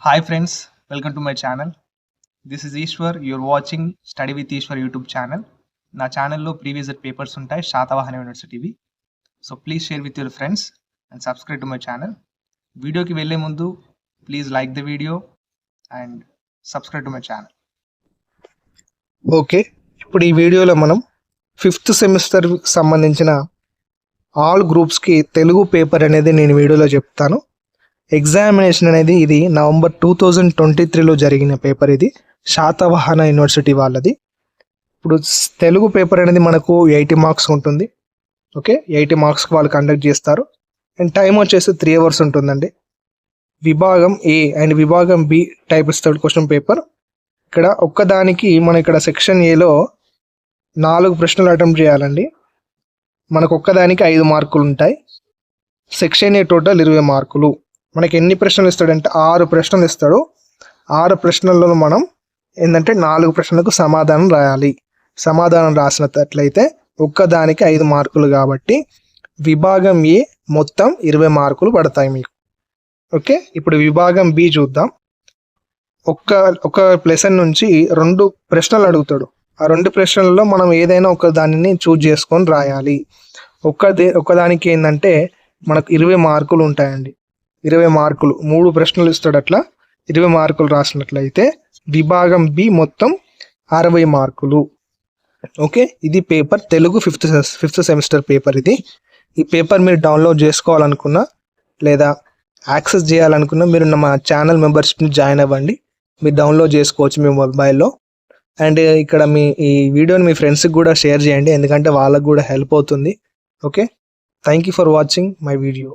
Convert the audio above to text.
Hi friends, welcome to my channel. This is Ishwar. You're watching Study with Ishwar YouTube channel. నా ఛానల్లో previous papers ఉంటాయి శాతవాహన యూనివర్సిటీవి. So please share with your friends and subscribe to my channel. వీడియోకి వెళ్ళే ముందు please like the video and subscribe to my channel. Okay, ఇప్పుడు ఈ వీడియోలో మనం 5th సెమిస్టర్ సంబంధించిన ఆల్ గ్రూప్స్కి తెలుగు పేపర్ అనేది నేను వీడియోలో చెప్తాను. ఎగ్జామినేషన్ అనేది ఇది నవంబర్ 2023లో జరిగిన పేపర్. ఇది శాతవాహన యూనివర్సిటీ వాళ్ళది. ఇప్పుడు తెలుగు పేపర్ అనేది మనకు 80 మార్క్స్ ఉంటుంది. ఓకే, 80 మార్క్స్కి వాళ్ళు కండక్ట్ చేస్తారు. అండ్ టైం వచ్చేసి 3 hours ఉంటుందండి. విభాగం ఏ అండ్ విభాగం బి టైప్ ఇస్తాడు క్వశ్చన్ పేపర్. ఇక్కడ ఒక్కదానికి మనం ఇక్కడ సెక్షన్ ఏలో 4 ప్రశ్నలు అటెంప్ట్ చేయాలండి. మనకు ఒక్కదానికి 5 మార్కులు ఉంటాయి. సెక్షన్ ఏ టోటల్ 20 మార్కులు. మనకి ఎన్ని ప్రశ్నలు ఇస్తాడంటే 6 ప్రశ్నలు ఇస్తాడు. 6 ప్రశ్నల్లో మనం ఏంటంటే 4 ప్రశ్నలకు సమాధానం రాయాలి. సమాధానం రాసినట్లయితే ఒక్కదానికి 5 మార్కులు కాబట్టి విభాగం ఏ మొత్తం 20 మార్కులు పడతాయి మీకు. ఓకే, ఇప్పుడు విభాగం బి చూద్దాం. ఒక లెసన్ నుంచి 2 ప్రశ్నలు అడుగుతాడు. ఆ 2 ప్రశ్నలలో మనం ఏదైనా ఒక దానిని చూజ్ చేసుకొని రాయాలి. ఒకదానికి ఏంటంటే మనకు 20 మార్కులు ఉంటాయండి. 20 మార్కులు 3 ప్రశ్నలు ఇస్తాడు. అట్లా 20 మార్కులు రాసినట్లయితే విభాగం బి మొత్తం 60 మార్కులు. ఓకే, ఇది paper Telugu 5th semester paper. ఇది ఈ పేపర్ మీరు డౌన్లోడ్ చేసుకోవాలనుకున్నా లేదా యాక్సెస్ చేయాలనుకున్నా మీరు మా ఛానల్ మెంబర్షిప్ని జాయిన్ అవ్వండి. మీరు డౌన్లోడ్ చేసుకోవచ్చు మీ మొబైల్లో. అండ్ ఇక్కడ ఈ వీడియోని మీ ఫ్రెండ్స్కి కూడా షేర్ చేయండి, ఎందుకంటే వాళ్ళకు కూడా హెల్ప్ అవుతుంది. Okay, thank you for watching my video.